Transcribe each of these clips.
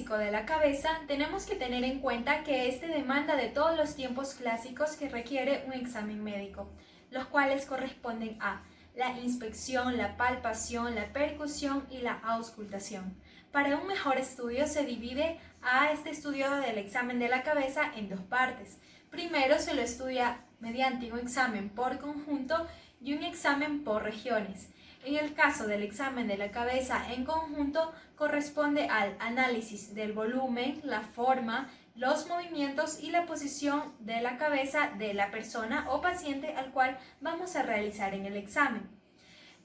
físico de la cabeza, tenemos que tener en cuenta que este demanda de todos los tiempos clásicos que requiere un examen médico, los cuales corresponden a la inspección, la palpación, la percusión y la auscultación. Para un mejor estudio se divide a este estudio del examen de la cabeza en dos partes. Primero se lo estudia mediante un examen por conjunto y un examen por regiones. En el caso del examen de la cabeza en conjunto, corresponde al análisis del volumen, la forma, los movimientos y la posición de la cabeza de la persona o paciente al cual vamos a realizar en el examen.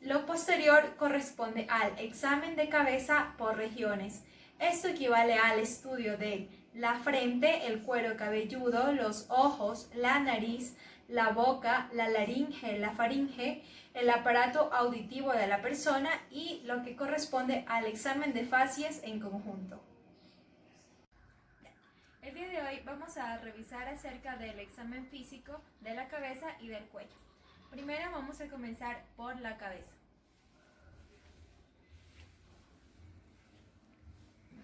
Lo posterior corresponde al examen de cabeza por regiones. Esto equivale al estudio de la frente, el cuero cabelludo, los ojos, la nariz, la boca, la laringe, la faringe, el aparato auditivo de la persona y lo que corresponde al examen de facies en conjunto. El día de hoy vamos a revisar acerca del examen físico de la cabeza y del cuello. Primero vamos a comenzar por la cabeza.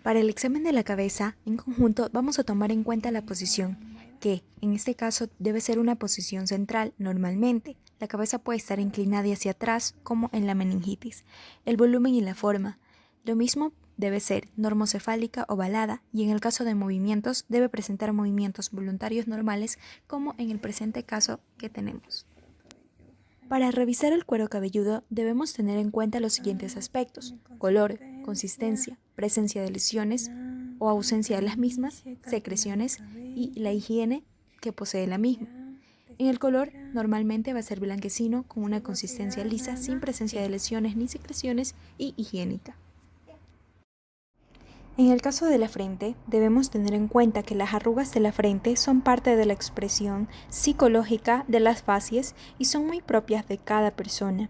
Para el examen de la cabeza, en conjunto, vamos a tomar en cuenta la posición, que en este caso debe ser una posición central normalmente. La cabeza puede estar inclinada hacia atrás, como en la meningitis. El volumen y la forma. Lo mismo debe ser normocefálica ovalada y en el caso de movimientos debe presentar movimientos voluntarios normales, como en el presente caso que tenemos. Para revisar el cuero cabelludo debemos tener en cuenta los siguientes aspectos: color, consistencia, presencia de lesiones o ausencia de las mismas, secreciones y la higiene que posee la misma. En el color normalmente va a ser blanquecino con una consistencia lisa sin presencia de lesiones ni secreciones y higiénica. En el caso de la frente, debemos tener en cuenta que las arrugas de la frente son parte de la expresión psicológica de las facies y son muy propias de cada persona.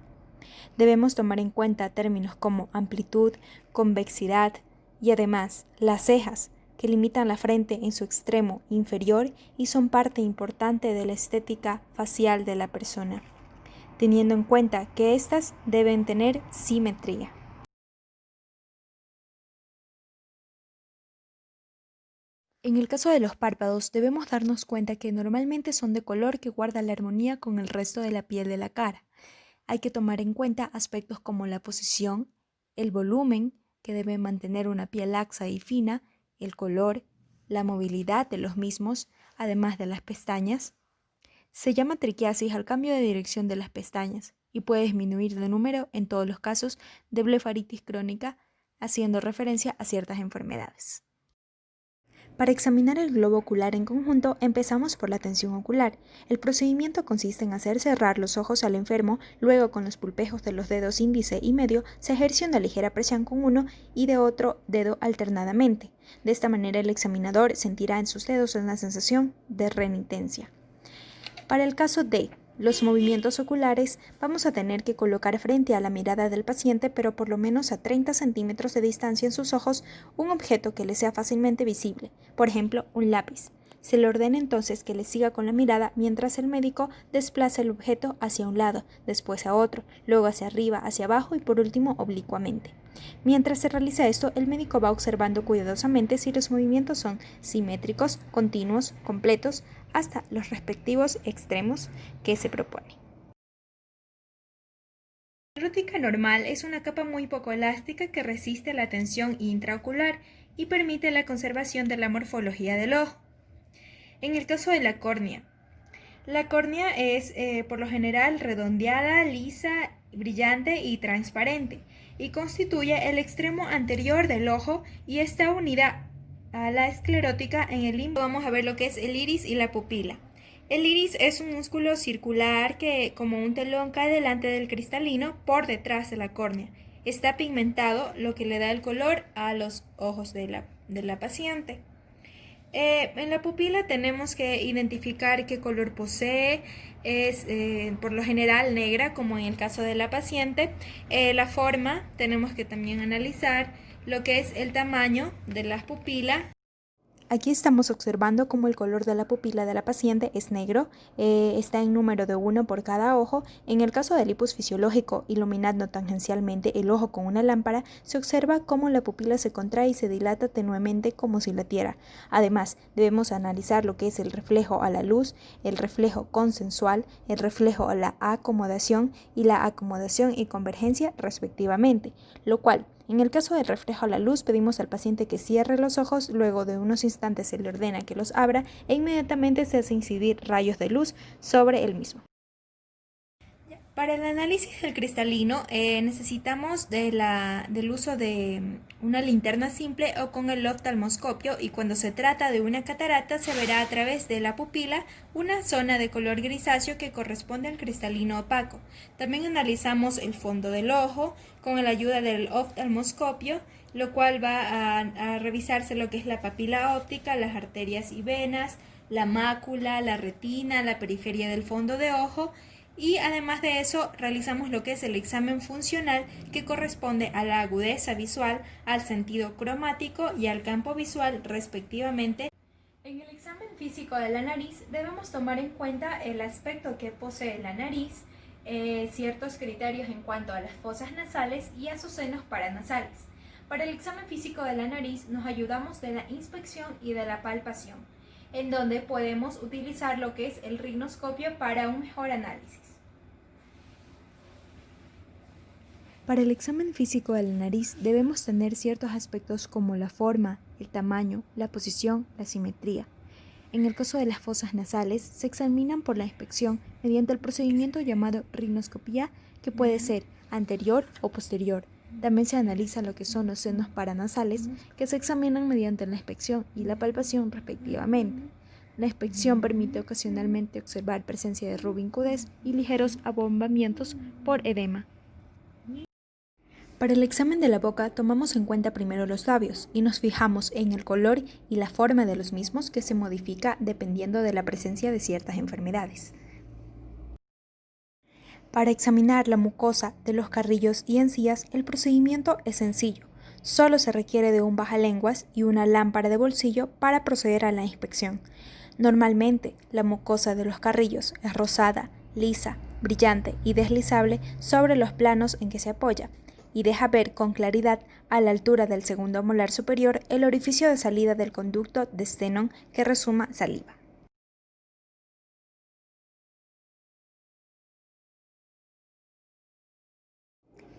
Debemos tomar en cuenta términos como amplitud, convexidad y además las cejas, que limitan la frente en su extremo inferior y son parte importante de la estética facial de la persona, teniendo en cuenta que éstas deben tener simetría. En el caso de los párpados, debemos darnos cuenta que normalmente son de color que guarda la armonía con el resto de la piel de la cara. Hay que tomar en cuenta aspectos como la posición, el volumen, que debe mantener una piel laxa y fina, el color, la movilidad de los mismos, además de las pestañas. Se llama triquiasis al cambio de dirección de las pestañas y puede disminuir de número en todos los casos de blefaritis crónica, haciendo referencia a ciertas enfermedades. Para examinar el globo ocular en conjunto, empezamos por la tensión ocular. El procedimiento consiste en hacer cerrar los ojos al enfermo, luego con los pulpejos de los dedos índice y medio se ejerce una ligera presión con uno y de otro dedo alternadamente. De esta manera el examinador sentirá en sus dedos una sensación de renitencia. Para el caso de los movimientos oculares, vamos a tener que colocar frente a la mirada del paciente, pero por lo menos a 30 centímetros de distancia en sus ojos, un objeto que le sea fácilmente visible, por ejemplo, un lápiz. Se le ordena entonces que le siga con la mirada mientras el médico desplaza el objeto hacia un lado, después a otro, luego hacia arriba, hacia abajo y por último oblicuamente. Mientras se realiza esto, el médico va observando cuidadosamente si los movimientos son simétricos, continuos, completos, hasta los respectivos extremos que se propone. La rótica normal es una capa muy poco elástica que resiste la tensión intraocular y permite la conservación de la morfología del ojo. En el caso de la córnea es por lo general redondeada, lisa, brillante y transparente y constituye el extremo anterior del ojo y está unida a la esclerótica en el limbo. Vamos a ver lo que es el iris y la pupila. El iris es un músculo circular que, como un telón, cae delante del cristalino por detrás de la córnea. Está pigmentado, lo que le da el color a los ojos de la paciente. En la pupila tenemos que identificar qué color posee, es por lo general negra, como en el caso de la paciente. La forma, tenemos que también analizar lo que es el tamaño de las pupilas. Aquí estamos observando cómo el color de la pupila de la paciente es negro, está en número de 1 por cada ojo. En el caso del ictus fisiológico, iluminando tangencialmente el ojo con una lámpara, se observa cómo la pupila se contrae y se dilata tenuemente como si latiera. Además, debemos analizar lo que es el reflejo a la luz, el reflejo consensual, el reflejo a la acomodación y la acomodación y convergencia respectivamente, lo cual, en el caso del reflejo a la luz, pedimos al paciente que cierre los ojos, luego de unos instantes se le ordena que los abra e inmediatamente se hace incidir rayos de luz sobre el mismo. Para el análisis del cristalino necesitamos del uso de una linterna simple o con el oftalmoscopio, y cuando se trata de una catarata se verá a través de la pupila una zona de color grisáceo que corresponde al cristalino opaco. También analizamos el fondo del ojo con la ayuda del oftalmoscopio, lo cual va a revisarse lo que es la papila óptica, las arterias y venas, la mácula, la retina, la periferia del fondo de ojo. Y además de eso realizamos lo que es el examen funcional, que corresponde a la agudeza visual, al sentido cromático y al campo visual respectivamente. En el examen físico de la nariz debemos tomar en cuenta el aspecto que posee la nariz, ciertos criterios en cuanto a las fosas nasales y a sus senos paranasales. Para el examen físico de la nariz nos ayudamos de la inspección y de la palpación, en donde podemos utilizar lo que es el ricnoscopio para un mejor análisis. Para el examen físico de la nariz debemos tener ciertos aspectos como la forma, el tamaño, la posición, la simetría. En el caso de las fosas nasales, se examinan por la inspección mediante el procedimiento llamado ricnoscopía, que puede ser anterior o posterior. También se analiza lo que son los senos paranasales, que se examinan mediante la inspección y la palpación respectivamente. La inspección permite ocasionalmente observar presencia de rubincudez y ligeros abombamientos por edema. Para el examen de la boca tomamos en cuenta primero los labios y nos fijamos en el color y la forma de los mismos, que se modifica dependiendo de la presencia de ciertas enfermedades. Para examinar la mucosa de los carrillos y encías, el procedimiento es sencillo. Solo se requiere de un bajalenguas y una lámpara de bolsillo para proceder a la inspección. Normalmente, la mucosa de los carrillos es rosada, lisa, brillante y deslizable sobre los planos en que se apoya, y deja ver con claridad a la altura del segundo molar superior el orificio de salida del conducto de Stenón que resuma saliva.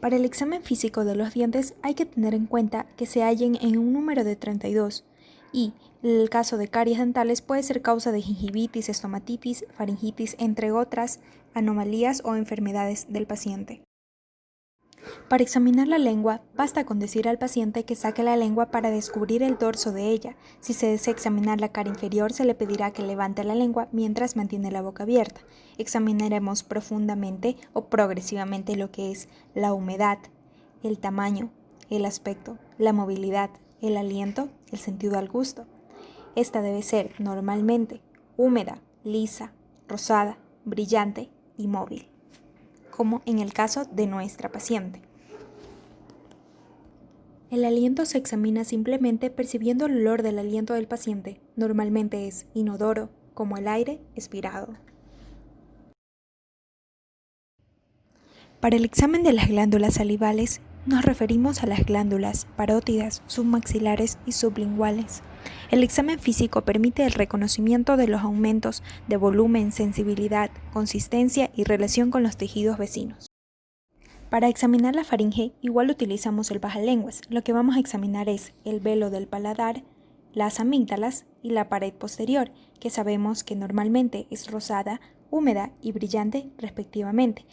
Para el examen físico de los dientes hay que tener en cuenta que se hallen en un número de 32 y el caso de caries dentales puede ser causa de gingivitis, estomatitis, faringitis, entre otras anomalías o enfermedades del paciente. Para examinar la lengua, basta con decir al paciente que saque la lengua para descubrir el dorso de ella. Si se desea examinar la cara inferior, se le pedirá que levante la lengua mientras mantiene la boca abierta. Examinaremos profundamente o progresivamente lo que es la humedad, el tamaño, el aspecto, la movilidad, el aliento, el sentido al gusto. Esta debe ser normalmente húmeda, lisa, rosada, brillante y móvil, como en el caso de nuestra paciente. El aliento se examina simplemente percibiendo el olor del aliento del paciente. Normalmente es inodoro, como el aire expirado. Para el examen de las glándulas salivales, nos referimos a las glándulas parótidas, submaxilares y sublinguales. El examen físico permite el reconocimiento de los aumentos de volumen, sensibilidad, consistencia y relación con los tejidos vecinos. Para examinar la faringe, igual utilizamos el bajalenguas. Lo que vamos a examinar es el velo del paladar, las amígdalas y la pared posterior, que sabemos que normalmente es rosada, húmeda y brillante respectivamente.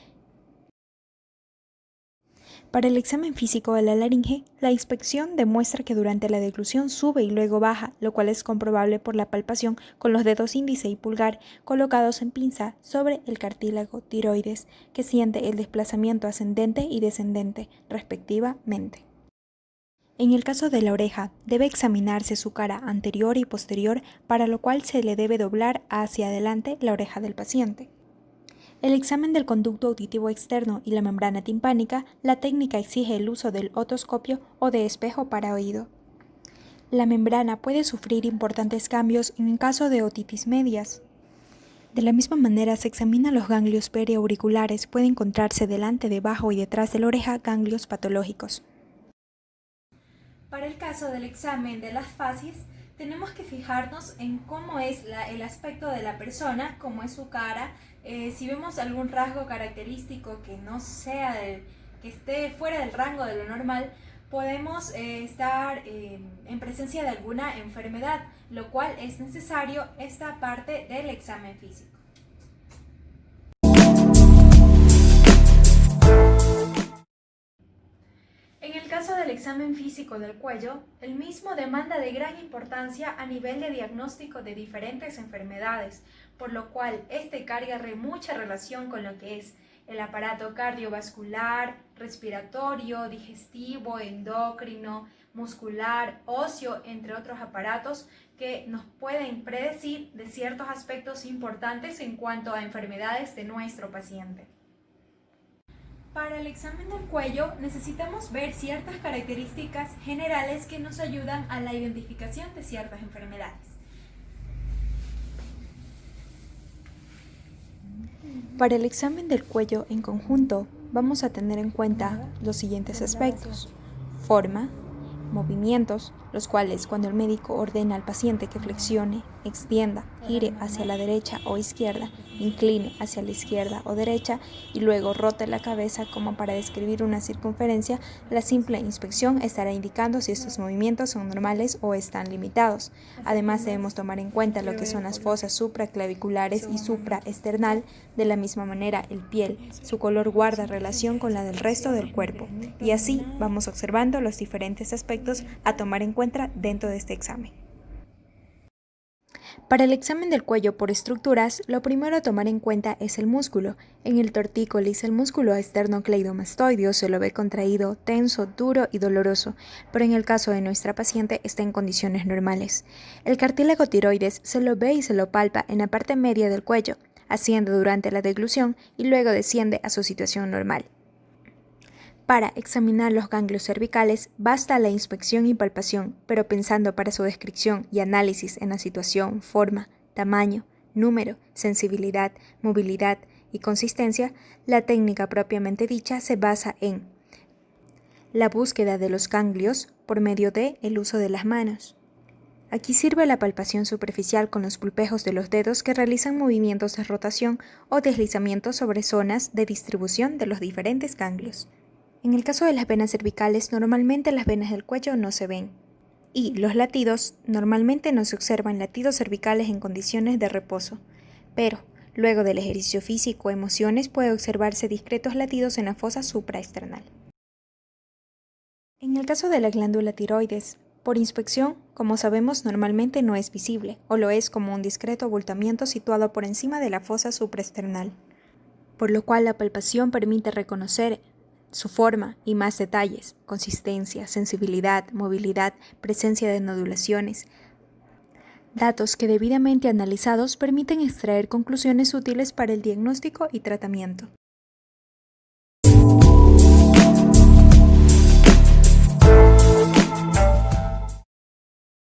Para el examen físico de la laringe, la inspección demuestra que durante la deglución sube y luego baja, lo cual es comprobable por la palpación con los dedos índice y pulgar colocados en pinza sobre el cartílago tiroides, que siente el desplazamiento ascendente y descendente, respectivamente. En el caso de la oreja, debe examinarse su cara anterior y posterior, para lo cual se le debe doblar hacia adelante la oreja del paciente. El examen del conducto auditivo externo y la membrana timpánica, la técnica exige el uso del otoscopio o de espejo para oído. La membrana puede sufrir importantes cambios en caso de otitis medias. De la misma manera, se examinan los ganglios periauriculares. Puede encontrarse delante, debajo y detrás de la oreja ganglios patológicos. Para el caso del examen de las facies, tenemos que fijarnos en cómo es el aspecto de la persona, cómo es su cara, si vemos algún rasgo característico que no sea que esté fuera del rango de lo normal, podemos estar en presencia de alguna enfermedad, lo cual es necesario esta parte del examen físico. En el caso del examen físico del cuello, el mismo demanda de gran importancia a nivel de diagnóstico de diferentes enfermedades, por lo cual este carga mucha relación con lo que es el aparato cardiovascular, respiratorio, digestivo, endocrino, muscular, óseo, entre otros aparatos que nos pueden predecir de ciertos aspectos importantes en cuanto a enfermedades de nuestro paciente. Para el examen del cuello necesitamos ver ciertas características generales que nos ayudan a la identificación de ciertas enfermedades. Para el examen del cuello en conjunto, vamos a tener en cuenta los siguientes aspectos: forma, movimientos, los cuales cuando el médico ordena al paciente que flexione, extienda, gire hacia la derecha o izquierda, incline hacia la izquierda o derecha y luego rote la cabeza como para describir una circunferencia, la simple inspección estará indicando si estos movimientos son normales o están limitados. Además, debemos tomar en cuenta lo que son las fosas supraclaviculares y supraesternal. De la misma manera, el piel, su color guarda relación con la del resto del cuerpo. Y así vamos observando los diferentes aspectos a tomar en cuenta dentro de este examen. Para el examen del cuello por estructuras, lo primero a tomar en cuenta es el músculo. En el tortícolis, el músculo esternocleidomastoideo se lo ve contraído, tenso, duro y doloroso, pero en el caso de nuestra paciente está en condiciones normales. El cartílago tiroides se lo ve y se lo palpa en la parte media del cuello, asciende durante la deglución y luego desciende a su situación normal. Para examinar los ganglios cervicales basta la inspección y palpación, pero pensando para su descripción y análisis en la situación, forma, tamaño, número, sensibilidad, movilidad y consistencia, la técnica propiamente dicha se basa en la búsqueda de los ganglios por medio del uso de las manos. Aquí sirve la palpación superficial con los pulpejos de los dedos que realizan movimientos de rotación o deslizamiento sobre zonas de distribución de los diferentes ganglios. En el caso de las venas cervicales, normalmente las venas del cuello no se ven. Y los latidos, normalmente no se observan latidos cervicales en condiciones de reposo. Pero, luego del ejercicio físico o emociones, puede observarse discretos latidos en la fosa supraesternal. En el caso de la glándula tiroides, por inspección, como sabemos, normalmente no es visible, o lo es como un discreto abultamiento situado por encima de la fosa supraesternal, por lo cual la palpación permite reconocer su forma y más detalles, consistencia, sensibilidad, movilidad, presencia de nodulaciones, datos que debidamente analizados permiten extraer conclusiones útiles para el diagnóstico y tratamiento.